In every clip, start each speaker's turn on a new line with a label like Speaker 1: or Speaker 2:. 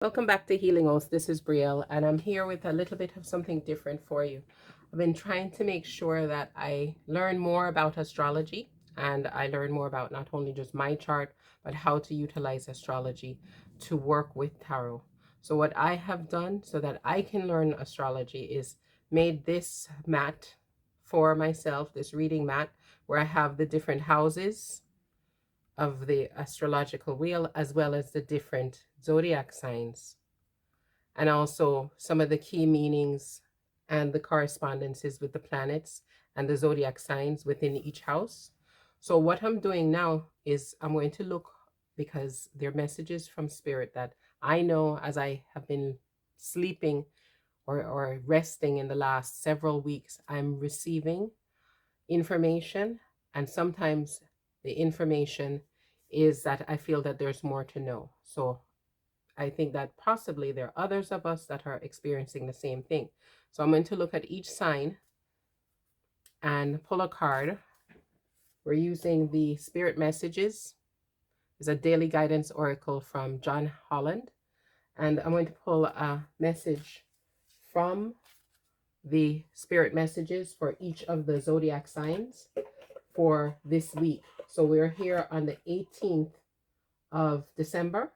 Speaker 1: Welcome back to Healing Oaths. This is Brielle, and I'm here with a little bit of something different for you. I've been trying to make sure that I learn more about astrology and I learn more about not only just my chart, but how to utilize astrology to work with tarot. So what I have done so that I can learn astrology is made this mat for myself, this reading mat, where I have the different houses of the astrological wheel, as well as the different zodiac signs, and also some of the key meanings and the correspondences with the planets and the zodiac signs within each house. So what I'm doing now is I'm going to look, because they're messages from spirit that I know as I have been sleeping or resting in the last several weeks, I'm receiving information, and sometimes the information is that I feel that there's more to know. So I think that possibly there are others of us that are experiencing the same thing. So I'm going to look at each sign and pull a card. We're using the Spirit Messages. It's a daily guidance oracle from John Holland. And I'm going to pull a message from the Spirit Messages for each of the zodiac signs for this week. So we're here on the 18th of December.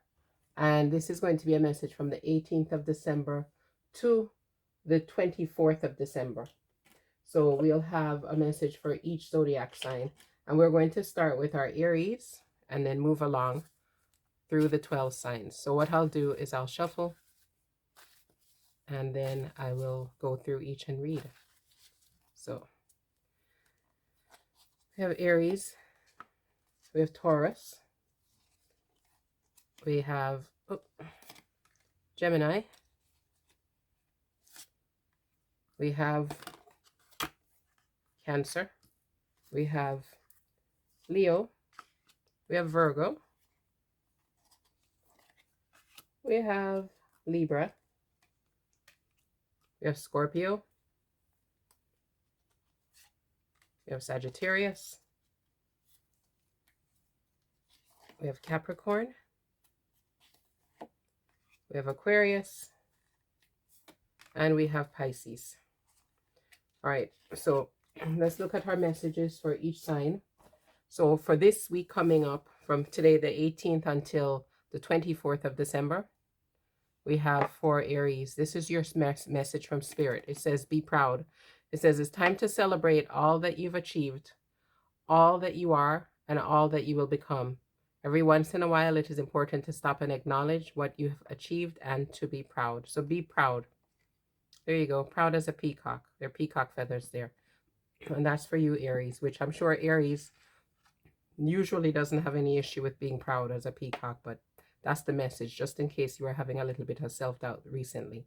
Speaker 1: And this is going to be a message from the 18th of December to the 24th of December. So we'll have a message for each zodiac sign. And we're going to start with our Aries and then move along through the 12 signs. So what I'll do is I'll shuffle and then I will go through each and read. So we have Aries, we have Taurus, we have Gemini, we have Cancer, we have Leo, we have Virgo, we have Libra, we have Scorpio, we have Sagittarius, we have Capricorn, we have Aquarius, and we have Pisces. All right, so let's look at our messages for each sign. So for this week coming up, from today the 18th until the 24th of December, we have for Aries. This is your message from Spirit. It says, be proud. It says, it's time to celebrate all that you've achieved, all that you are, and all that you will become. Every once in a while, it is important to stop and acknowledge what you have achieved and to be proud. So be proud. There you go. Proud as a peacock. There are peacock feathers there. And that's for you, Aries, which I'm sure Aries usually doesn't have any issue with being proud as a peacock, but that's the message, just in case you are having a little bit of self-doubt recently.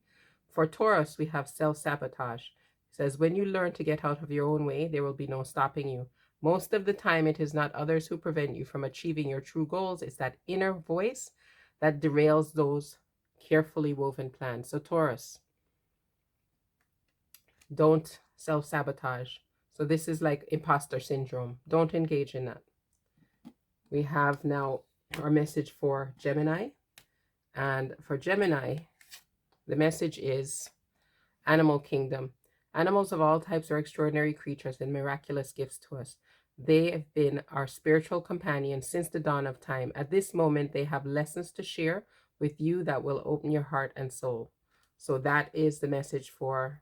Speaker 1: For Taurus, we have self-sabotage. It says, when you learn to get out of your own way, there will be no stopping you. Most of the time, it is not others who prevent you from achieving your true goals. It's that inner voice that derails those carefully woven plans. So Taurus, don't self-sabotage. So this is like imposter syndrome. Don't engage in that. We have now our message for Gemini. And for Gemini, the message is Animal Kingdom. Animals of all types are extraordinary creatures and miraculous gifts to us. They have been our spiritual companions since the dawn of time. At this moment, they have lessons to share with you that will open your heart and soul. So that is the message for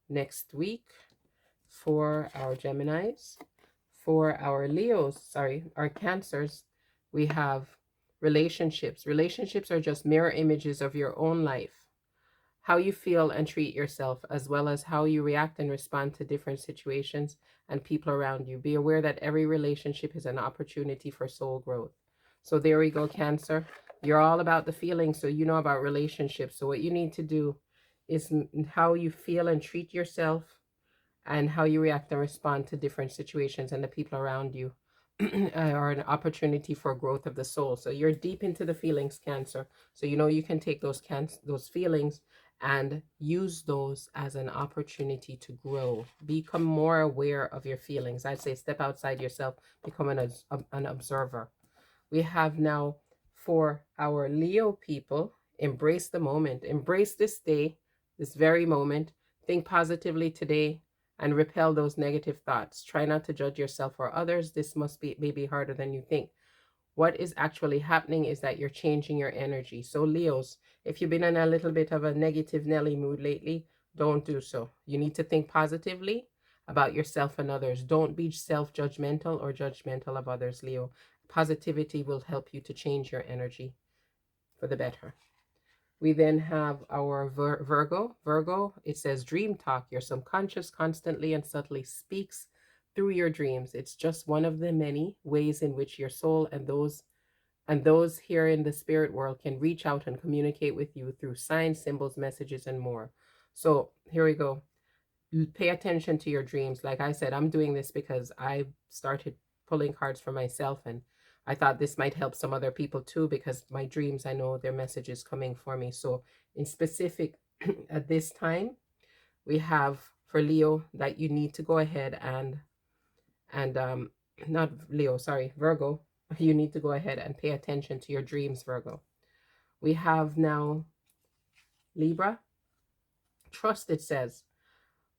Speaker 1: next week for our Geminis. For our Leos, our Cancers, we have relationships. Relationships are just mirror images of your own life. How you feel and treat yourself, as well as how you react and respond to different situations and people around you. Be aware that every relationship is an opportunity for soul growth. So there we go, Cancer. You're all about the feelings, so you know about relationships. So what you need to do is how you feel and treat yourself and how you react and respond to different situations and the people around you are an opportunity for growth of the soul. So you're deep into the feelings, Cancer. So you know you can take those feelings and use those as an opportunity to grow. Become more aware of your feelings. I'd say step outside yourself, become an observer. We have now for our Leo people, Embrace the moment. Embrace this day, this very moment. Think positively today and repel those negative thoughts. Try not to judge yourself or others. This must be maybe harder than you think. What is actually happening is that you're changing your energy. So Leos, if you've been in a little bit of a negative Nelly mood lately, don't do so. You need to think positively about yourself and others. Don't be self-judgmental or judgmental of others, Leo. Positivity will help you to change your energy for the better. We then have our Virgo. Virgo, it says dream talk. Your subconscious constantly and subtly speaks through your dreams. It's just one of the many ways in which your soul and those here in the spirit world can reach out and communicate with you through signs, symbols, messages, and more. So here we go. Pay attention to your dreams. Like I said, I'm doing this because I started pulling cards for myself, and I thought this might help some other people too, because my dreams, I know their message is coming for me. So in specific, at this time, we have for Leo that you need to go ahead and not Leo, sorry, Virgo, you need to go ahead and pay attention to your dreams, Virgo. We have now Libra. Trust, it says.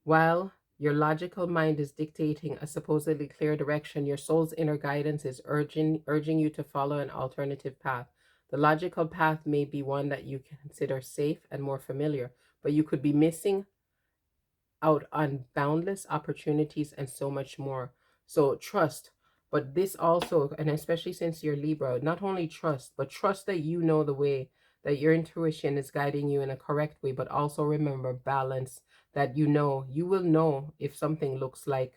Speaker 1: While your logical mind is dictating a supposedly clear direction, your soul's inner guidance is urging you to follow an alternative path. The logical path may be one that you consider safe and more familiar, but you could be missing out on boundless opportunities and so much more. So trust, but this also, and especially since you're Libra, not only trust, but trust that you know the way, that your intuition is guiding you in a correct way, but also remember balance, that you will know if something looks like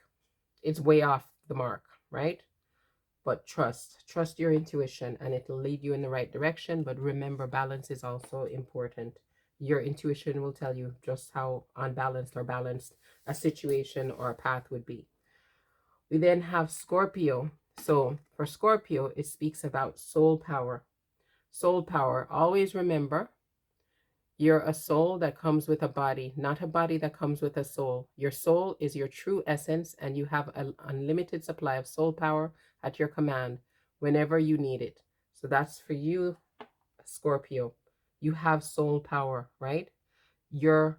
Speaker 1: it's way off the mark, right? But trust your intuition and it'll lead you in the right direction. But remember, balance is also important. Your intuition will tell you just how unbalanced or balanced a situation or a path would be. We then have Scorpio. So for Scorpio, it speaks about soul power. Soul power. Always remember, you're a soul that comes with a body, not a body that comes with a soul. Your soul is your true essence, and you have an unlimited supply of soul power at your command whenever you need it. So that's for you, Scorpio. You have soul power, right? Your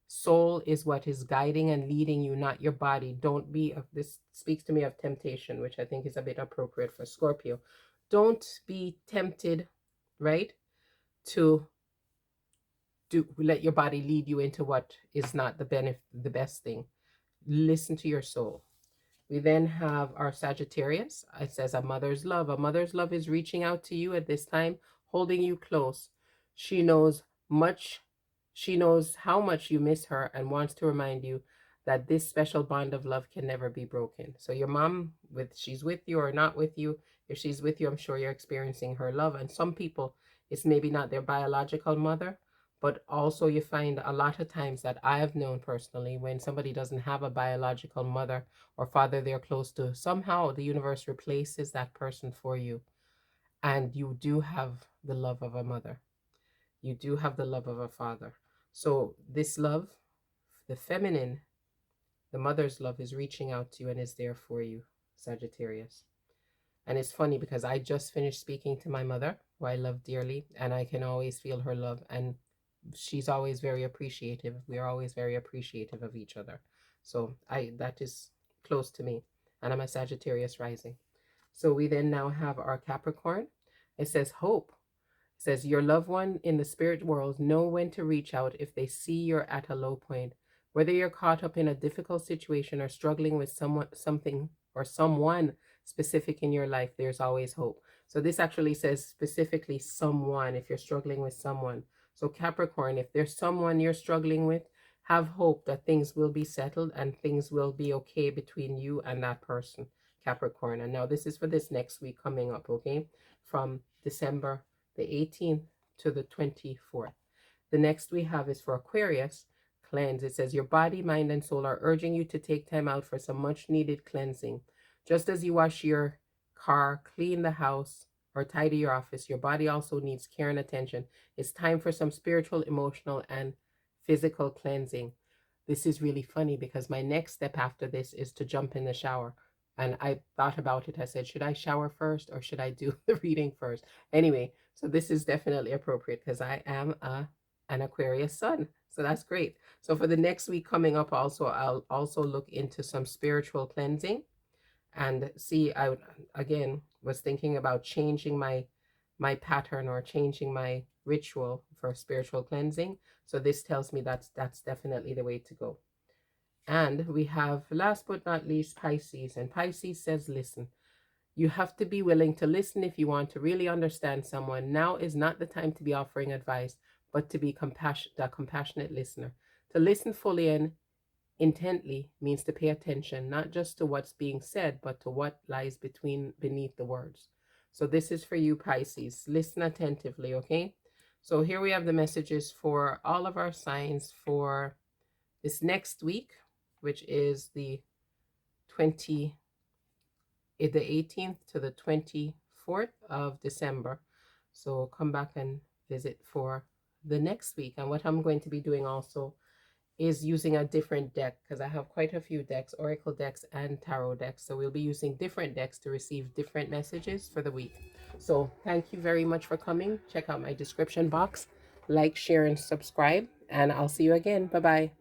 Speaker 1: soul is what is guiding and leading you, not your body. Don't be, this speaks to me of temptation, which I think is a bit appropriate for Scorpio. Don't be tempted, right, to let your body lead you into what is not the best thing. Listen to your soul. We then have our Sagittarius. It says a mother's love. A mother's love is reaching out to you at this time, holding you close. She knows much. She knows how much you miss her and wants to remind you that this special bond of love can never be broken. So your mom, she's with you or not with you, if she's with you, I'm sure you're experiencing her love. And some people, it's maybe not their biological mother, but also you find a lot of times that I have known personally, when somebody doesn't have a biological mother or father they're close to, somehow the universe replaces that person for you. And you do have the love of a mother. You do have the love of a father. So this love, the feminine, the mother's love, is reaching out to you and is there for you, Sagittarius. And it's funny because I just finished speaking to my mother, who I love dearly, and I can always feel her love. And she's always very appreciative. We are always very appreciative of each other. So that is close to me. And I'm a Sagittarius rising. So we then now have our Capricorn. It says hope. It says your loved one in the spirit world know when to reach out if they see you're at a low point. Whether you're caught up in a difficult situation or struggling with something or someone specific in your life, there's always hope. So this actually says specifically someone, if you're struggling with someone. So Capricorn, if there's someone you're struggling with, have hope that things will be settled and things will be okay between you and that person, Capricorn. And now this is for this next week coming up, okay? From December the 18th to the 24th. The next we have is for Aquarius, cleanse. It says your body, mind, and soul are urging you to take time out for some much needed cleansing. Just as you wash your car, clean the house, or tidy your office, your body also needs care and attention. It's time for some spiritual, emotional, and physical cleansing. This is really funny because my next step after this is to jump in the shower. And I thought about it. I said, should I shower first or should I do the reading first? Anyway, So this is definitely appropriate because I am an Aquarius sun. So that's great. So for the next week coming up also, I'll also look into some spiritual cleansing and see. I again was thinking about changing my pattern or changing my ritual for spiritual cleansing. So this tells me that's definitely the way to go. And we have, last but not least, Pisces. And Pisces says, listen, you have to be willing to listen if you want to really understand someone. Now is not the time to be offering advice, but to be a compassionate listener. To listen fully and intently means to pay attention, not just to what's being said, but to what lies beneath the words. So this is for you, Pisces. Listen attentively, okay? So here we have the messages for all of our signs for this next week, which is the 18th to the 24th of December. So come back and visit for the next week. And what I'm going to be doing also is using a different deck, because I have quite a few decks, oracle decks and tarot decks. So we'll be using different decks to receive different messages for the week. So thank you very much for coming. Check out my description box. Like, share, and subscribe. And I'll see you again. Bye-bye.